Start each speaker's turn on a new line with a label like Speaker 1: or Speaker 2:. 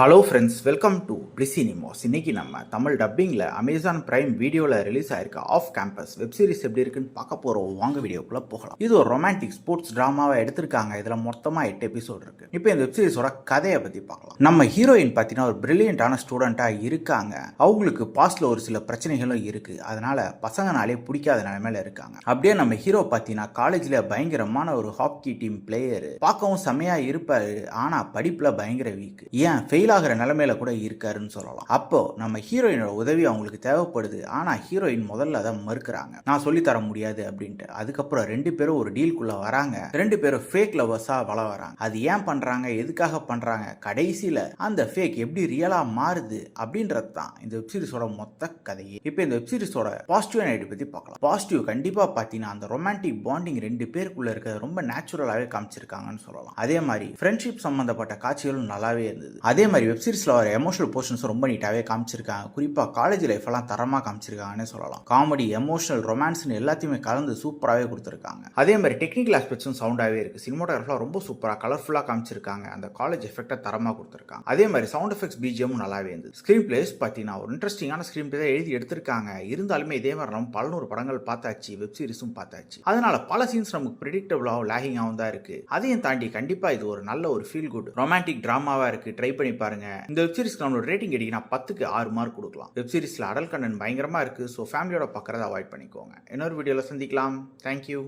Speaker 1: Hello friends, welcome to பிரிசினிமோஸ். இன்னைக்கு நம்ம தமிழ் டப்பிங்கில் அமேசான் பிரைம் வீடியோவில் ரிலீஸ் ஆயிருக்க ஆஃப் கேம்பஸ் வெப் சீரிஸ் எப்படி இருக்குன்னு பார்க்க போகிறோம். வாங்க வீடியோக்குள்ளே போகலாம். இது ஒரு ரொமான்டிக் ஸ்போர்ட்ஸ் ட்ராமாவை எடுத்திருக்காங்க. இதில் மொத்தமாக 8 எபிசோட் இருக்கு. இப்போ இந்த வெப் சீரிஸோட கதையை பற்றி பார்க்கலாம். நம்ம ஹீரோயின் பார்த்தீங்கன்னா ஒரு பிரில்லியண்டான ஸ்டூடெண்ட்டாக இருக்காங்க. அவங்களுக்கு பாஸ்ட்ல ஒரு சில பிரச்சனைகளும் இருக்கு. அதனால பசங்கனாலே பிடிக்காத நிலைமையில இருக்காங்க. அப்படியே நம்ம ஹீரோ பார்த்தீங்கன்னா காலேஜில் பயங்கரமான ஒரு ஹாக்கி டீம் பிளேயர், பார்க்கவும் செமையா இருப்பாரு. ஆனால் படிப்பில் பயங்கர வீக், ஏன் ஃபெயில் ஆகிற நிலைமையில கூட இருக்காருன்னு சொல்லலாம். அப்போ நம்ம ஹீரோயினோட உதவி அவங்களுக்கு தேவைப்படுது. ஆனா ஹீரோயின் முதல்ல அதை மறுக்கிறாங்க, நான் சொல்லி தர முடியாது அப்படின்ட்டு. அதுக்கப்புறம் 2 பேரும் ஒரு டீலுக்குள்ள வராங்க. 2 பேரும் ஃபேக் லவர்ஸா வள வராங்க. அது ஏன் பண்றாங்க, எதுக்காக பண்றாங்க, கடைசியில அந்த ஃபேக் எப்படி ரியலா மாறுது அப்படின்றது தான் இந்த வெப் சீரிஸோட மொத்த கதையே. இப்போ இந்த வெப் சீரிஸோட பாசிட்டிவ் நைட் பத்தி பார்க்கலாம். பாசிட்டிவ் கண்டிப்பா பாத்தீங்கன்னா அந்த ரொமான்டிக் பாண்டிங் 2 பேருக்குள்ள இருக்கிறது ரொம்ப நேச்சுரலாவே காமிச்சிருக்காங்கன்னு சொல்லலாம். அதே மாதிரி ஃப்ரெண்ட்ஷிப் சம்பந்தப்பட்ட காட்சிகளும் நல்லாவே இருந்தது. அதே மாதிரி வெப் சீரிஸ்ல வர எமோஷனல் போர்ஷன்ஸ் ரொம்ப நீட்டாவே காமிச்சிருக்காங்க. குறிப்பா காலேஜ் லைஃப் எல்லாம் தரமா காமிச்சிருக்காங்கன்னு சொல்லலாம். காமெடி, எமோஷனல், ரொமான்ஸ் எல்லாத்தையுமே கலந்து சூப்பராகவே கொடுத்துருக்காங்க. அதே மாதிரி டெக்னிக்கல் ஆஸ்பெக்ட்ஸும் சவுண்டாவே இருக்கு. சினிமாட்டோகிராஃபிலாம் ரொம்ப சூப்பரா கலர்ஃபுல்லா காமிச்சிருக்காங்க. அந்த காலேஜ் எஃபெக்டை தரமா கொடுத்துருக்காங்க. அதே மாதிரி சவுண்ட் எஃபெக்ட்ஸ் பிஜிஎம் நல்லாவே இருந்தது. ஸ்கிரீன் பிளேஸ் பார்த்தீங்கன்னா ஒரு இன்ட்ரெஸ்டிங்கான ஸ்கிரீன் பிளே எழுதி எடுத்திருக்காங்க. இருந்தாலுமே இதே மாதிரி நம்ம 100 படங்கள் பார்த்தாச்சு, வெப் சீரிஸும் பார்த்தாச்சு. அதனால பல சீன்ஸ் நமக்கு ப்ரெடிக்டபிளாகவும் லேகிங்காகவும் தான் இருக்கு. அதையும் தாண்டி கண்டிப்பா இது ஒரு நல்ல ஒரு ஃபீல் குட் ரொமான்டிக் டிராமாவா இருக்கு. ட்ரை பண்ணி பாருங்க. இந்த வெப் சீரிஸ்க்கு நம்மளோட ரேட்டிங் எடுக்கினா 10க்கு 6 மார்க் கொடுக்கலாம். வெப் சீரிஸ்ல அடல்ட் கண்டென்ட் பயங்கரமா இருக்கு. ஸோ ஃபேமிலியோட பார்க்கறத அவாய்ட் பண்ணிக்கோங்க. இன்னொரு வீடியோவில் சந்திக்கலாம். தேங்க்யூ.